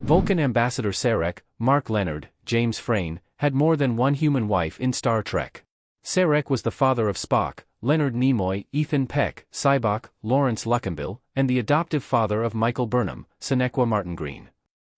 Vulcan ambassador Sarek, Mark Leonard, James Frain, had more than one human wife in Star Trek. Sarek was the father of Spock, Leonard Nimoy, Ethan Peck, Sybok, Lawrence Luckenbill, and the adoptive father of Michael Burnham, Sonequa Martin Green.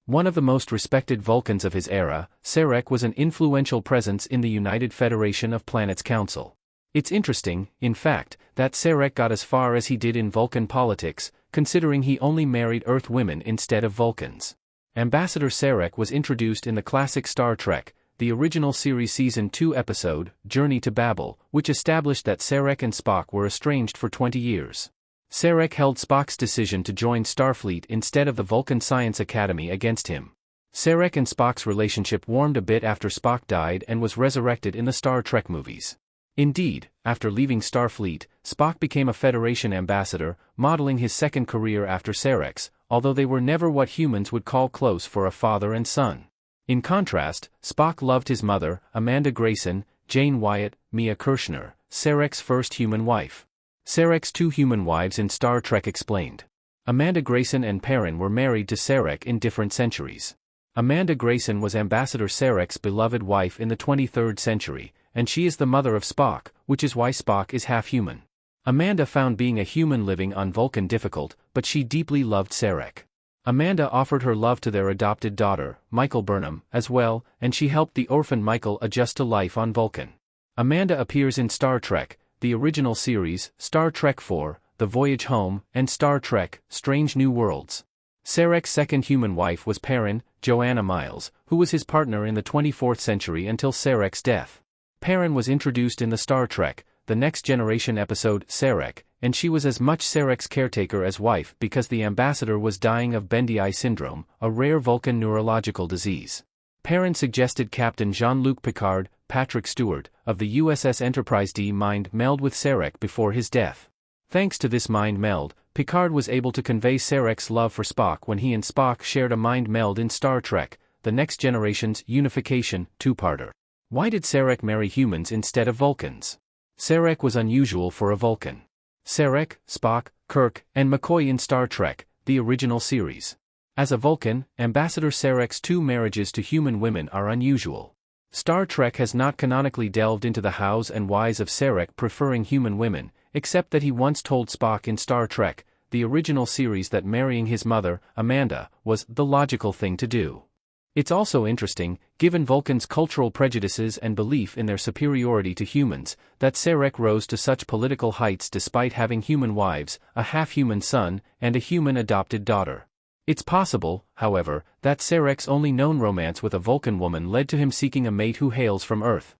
One of the most respected Vulcans of his era, Sarek was an influential presence in the United Federation of Planets Council. It's interesting, in fact, that Sarek got as far as he did in Vulcan politics, considering he only married Earth women instead of Vulcans. Ambassador Sarek was introduced in the classic Star Trek, the original series Season 2 episode, Journey to Babel, which established that Sarek and Spock were estranged for 20 years. Sarek held Spock's decision to join Starfleet instead of the Vulcan Science Academy against him. Sarek and Spock's relationship warmed a bit after Spock died and was resurrected in the Star Trek movies. Indeed, after leaving Starfleet, Spock became a Federation ambassador, modeling his second career after Sarek's, although they were never what humans would call close for a father and son. In contrast, Spock loved his mother, Amanda Grayson, Jane Wyatt, Mia Kirshner, Sarek's first human wife. Sarek's two human wives in Star Trek explained. Amanda Grayson and Perrin were married to Sarek in different centuries. Amanda Grayson was Ambassador Sarek's beloved wife in the 23rd century, and she is the mother of Spock, which is why Spock is half human. Amanda found being a human living on Vulcan difficult, but she deeply loved Sarek. Amanda offered her love to their adopted daughter, Michael Burnham, as well, and she helped the orphan Michael adjust to life on Vulcan. Amanda appears in Star Trek, the original series, Star Trek IV, The Voyage Home, and Star Trek, Strange New Worlds. Sarek's second human wife was Perrin, Joanna Miles, who was his partner in the 24th century until Sarek's death. Perrin was introduced in the Star Trek, The Next Generation episode, Sarek, and she was as much Sarek's caretaker as wife because the ambassador was dying of Bendy syndrome, a rare Vulcan neurological disease. Perrin suggested Captain Jean-Luc Picard, Patrick Stewart, of the USS Enterprise D mind meld with Sarek before his death. Thanks to this mind meld, Picard was able to convey Sarek's love for Spock when he and Spock shared a mind meld in Star Trek, The Next Generation's Unification, two-parter. Why did Sarek marry humans instead of Vulcans? Sarek was unusual for a Vulcan. Sarek, Spock, Kirk, and McCoy in Star Trek, the original series. As a Vulcan, Ambassador Sarek's two marriages to human women are unusual. Star Trek has not canonically delved into the hows and whys of Sarek preferring human women, except that he once told Spock in Star Trek, the original series, that marrying his mother, Amanda, was the logical thing to do. It's also interesting, given Vulcans' cultural prejudices and belief in their superiority to humans, that Sarek rose to such political heights despite having human wives, a half-human son, and a human adopted daughter. It's possible, however, that Sarek's only known romance with a Vulcan woman led to him seeking a mate who hails from Earth.